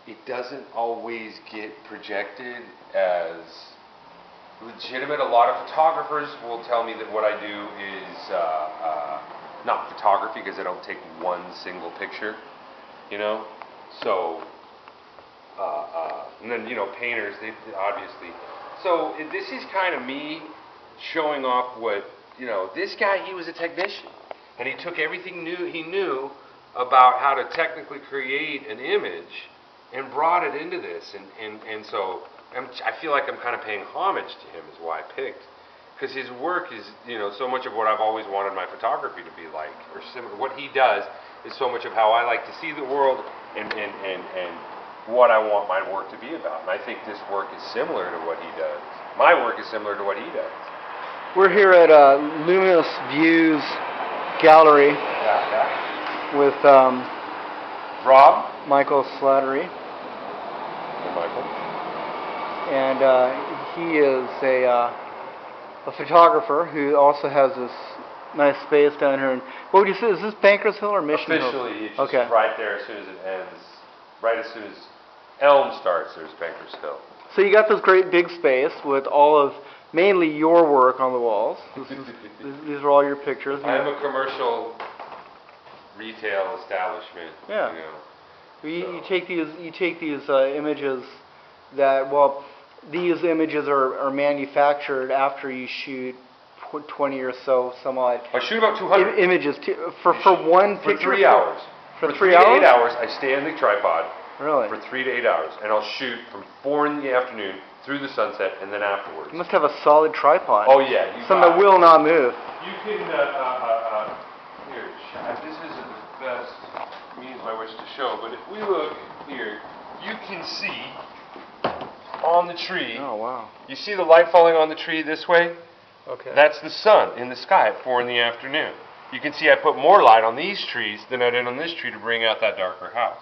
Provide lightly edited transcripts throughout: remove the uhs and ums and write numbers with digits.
it doesn't always get projected as legitimate. A lot of photographers will tell me that what I do is not photography because I don't take one single picture, you know. So, and then painters, they obviously. So this is kind of me showing off what this guy. He was a technician, and he took everything he knew about how to technically create an image and brought it into this, and so. I feel like I'm kind of paying homage to him is why I picked, because his work is, so much of what I've always wanted my photography to be like, or similar. What he does is so much of how I like to see the world and what I want my work to be about. And I think this work is similar to what he does. My work is similar to what he does. We're here at Luminous Views Gallery with Rob, Micheal Slattery. Hey, Michael. And he is a photographer who also has this nice space down here. And what would you say? Is this Bankers Hill or Mission Hill? Officially, it's just right there as soon as it ends. Right as soon as Elm starts, there's Bankers Hill. So you got this great big space with all of mainly your work on the walls. These are all your pictures. I have a commercial retail establishment. Yeah. You take these images that these images are manufactured after you shoot 20 or some odd. I shoot about 200 images for one picture. For 3 hours. For 3 hours? 8 hours, I stay on the tripod. Really? For 3 to 8 hours, and I'll shoot from 4 in the afternoon through the sunset, and then afterwards. You must have a solid tripod. Oh yeah, something that will not move. You can here. This isn't the best means by which to show, but if we look here, you can see. On the tree. Oh, wow. You see the light falling on the tree this way? Okay. That's the sun in the sky at 4 in the afternoon. You can see I put more light on these trees than I did on this tree to bring out that darker house.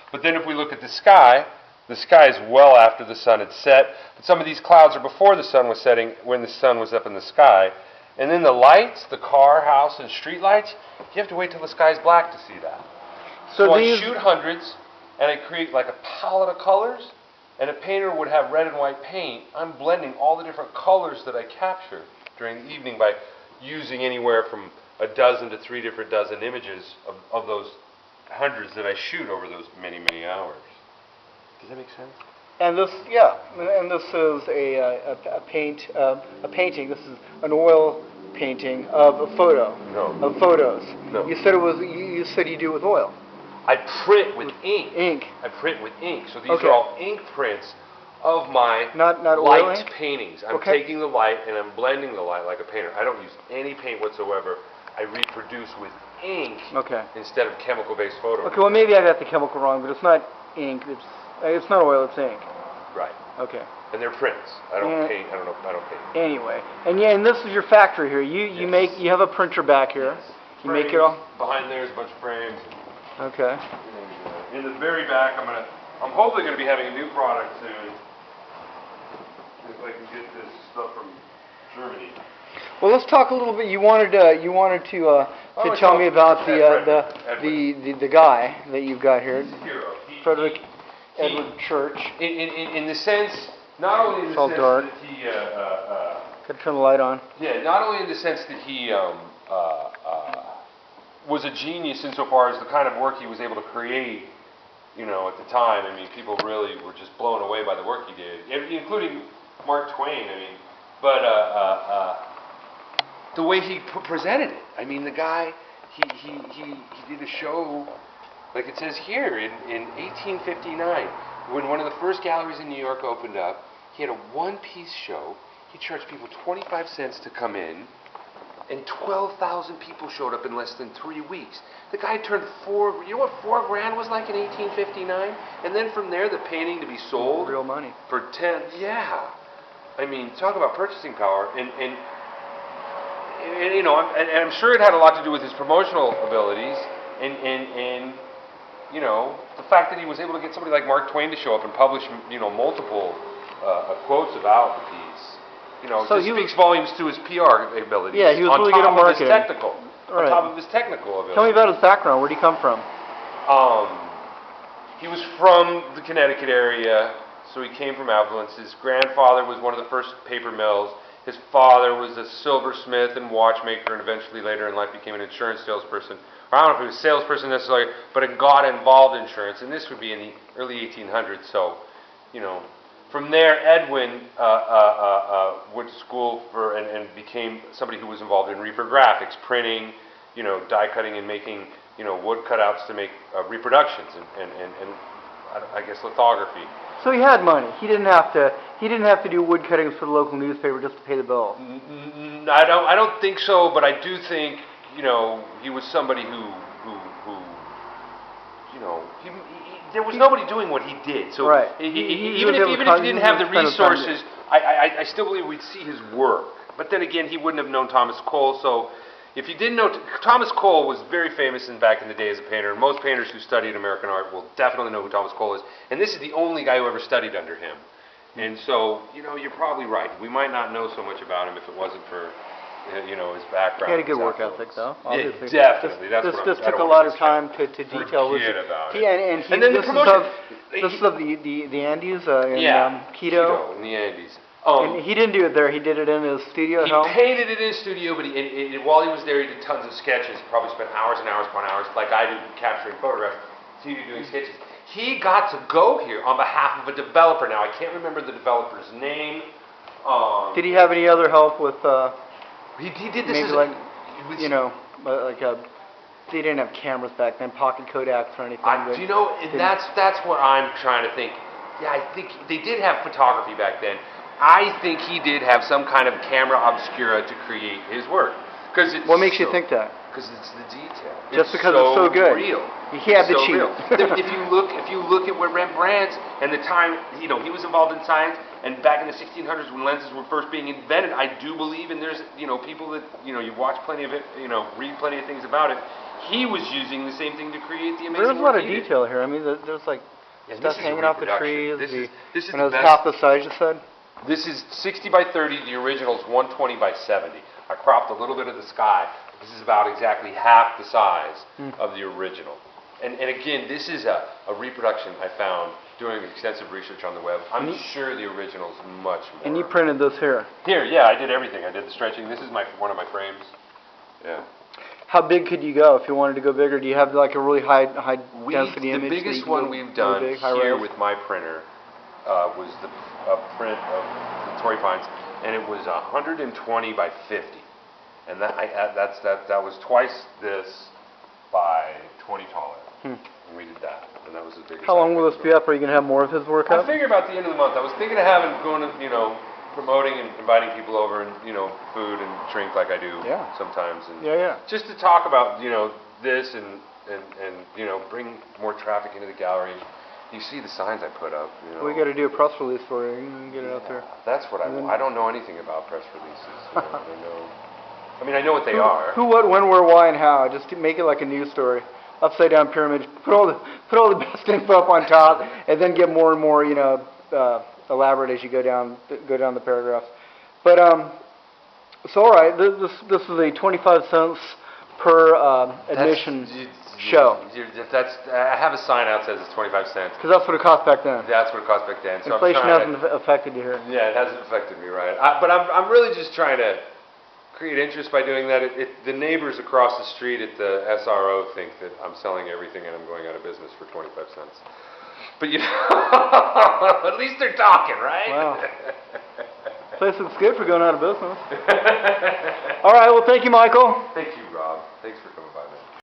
But then if we look at the sky is well after the sun had set. But some of these clouds are before the sun was setting, when the sun was up in the sky. And then the lights, the car, house, and street lights, you have to wait till the sky's black to see that. So I shoot hundreds, and I create like a palette of colors. And a painter would have red and white paint. I'm blending all the different colors that I capture during the evening by using anywhere from a dozen to 3 different dozen images of those hundreds that I shoot over those many, many hours. Does that make sense? And this, and this is a painting. This is an oil painting of a photo. No. Of photos. No. You said it was. You said you do it with oil. I print with ink. Ink. I print with ink. So these are all ink prints of my not light ink? paintings. I'm taking the light and I'm blending the light like a painter. I don't use any paint whatsoever. I reproduce with ink instead of chemical-based photo. Okay, well maybe I got the chemical wrong, but it's not ink. It's not oil. It's ink. Right. Okay. And they're prints. I don't paint. I don't paint. Anyway, and this is your factory here. You have a printer back here. Yes. You make it all. Behind there's a bunch of frames. Okay. In the very back, I'm hopefully going to be having a new product soon. If I can get this stuff from Germany. Well, let's talk a little bit. You wanted to tell me about the guy that you've got here, He's a hero. Frederic Edwin Church. In the sense, not only in the sense dark. that he. Gotta turn the light on. Yeah, not only in the sense that he was a genius insofar as the kind of work he was able to create, at the time. I mean, people really were just blown away by the work he did, including Mark Twain. I mean, but the way he presented it. I mean, the guy, he did a show, like it says here, in 1859, when one of the first galleries in New York opened up. He had a one-piece show. He charged people 25 cents to come in. And 12,000 people showed up in less than 3 weeks. The guy turned you know what $4 grand was like in 1859? And then from there, the painting to be sold. Real money. For 10, yeah. I mean, talk about purchasing power. And I'm sure it had a lot to do with his promotional abilities. And the fact that he was able to get somebody like Mark Twain to show up and publish, multiple quotes about the piece. So just speaks volumes to his PR abilities. Yeah, he was really good at marketing. On top of his technical abilities. Tell me about his background. Where did he come from? He was from the Connecticut area, so he came from affluence. His grandfather was one of the first paper mills. His father was a silversmith and watchmaker, and eventually later in life became an insurance salesperson. Or I don't know if he was a salesperson necessarily, but it got involved in insurance, and this would be in the early 1800s. So, you know, from there, Edwin went to school for and became somebody who was involved in reprographics, printing, you know, die cutting and making, you know, wood cutouts to make reproductions and I guess lithography. So he had money. He didn't have to do wood cuttings for the local newspaper just to pay the bill. I don't think so, but I do think, you know, he was somebody who you know, there was nobody doing what he did. So right. Even if he didn't have the resources, I still believe we'd see his work. But then again, he wouldn't have known Thomas Cole. So if you didn't know, Thomas Cole was very famous back in the day as a painter. And most painters who studied American art will definitely know who Thomas Cole is. And this is the only guy who ever studied under him. And so, you know, you're probably right. We might not know so much about him if it wasn't for, you know, his background. He had a good work ethic, though. Obviously. Yeah, definitely. This took a lot of time to detail. About it. And then the promotion. This is of the Andes in Quito. In the Andes. And he didn't do it there. He did it in his studio at home? He painted it in his studio, but while he was there, he did tons of sketches. Probably spent hours and hours upon hours, like I do, capturing photographs, studio doing sketches. He got to go here on behalf of a developer. Now, I can't remember the developer's name. Did he have any other help with... he did this maybe like, you know, like they didn't have cameras back then, pocket Kodaks or anything. Do you know, that's what I'm trying to think. Yeah, I think they did have photography back then. I think he did have some kind of camera obscura to create his work. What makes you think that? Because it's the detail. Just because it's so good. Real. He had the cheat. If you look at what Rembrandt and the time, you know, he was involved in science, and back in the 1600s when lenses were first being invented, I do believe, and there's, you know, people that, you know, you watch plenty of it, you know, read plenty of things about it. He was using the same thing to create the amazing. There's a lot of detail here. I mean, there's like stuff hanging off the trees. This is when it was half the size, you said. This is 60 by 30. The original is 120 by 70. I cropped a little bit of the sky. This is about exactly half the size of the original. And again, this is a reproduction I found doing extensive research on the web. I'm sure the original is much more. And you printed this here? Here, yeah, I did everything. I did the stretching. This is one of my frames. Yeah. How big could you go if you wanted to go bigger? Do you have like a really high density image? The biggest one we've done here with my printer was the print of the Torrey Pines, and it was 120 by 50, and that was twice this by 20 taller. And we did that, and that was the biggest. How long will this be up? Are you going to have more of his work up? I figure about the end of the month. I was thinking of going to, you know, promoting and inviting people over, and, you know, food and drink like I do sometimes, and just to talk about, you know, this and you know, bring more traffic into the gallery. You see the signs I put up. You know. We got to do a press release for you and get it out there. That's what I don't know anything about press releases. You know, I know what they are. Who, what, when, where, why, and how. Just to make it like a news story. Upside down pyramid. Put all the best info up on top, and then get more and more, you know, elaborate as you go down the paragraphs. But so all right, this is a 25 cents per admission show. I have a sign out that says it's 25 cents. Because that's what it cost back then. That's what it cost back then. So inflation hasn't affected you here. Yeah, it hasn't affected me, right? But I'm really just trying to create interest by doing that. The neighbors across the street at the SRO think that I'm selling everything and I'm going out of business for 25 cents. But you know, at least they're talking, right? Wow. Place looks good for going out of business. All right, well, thank you, Michael. Thank you.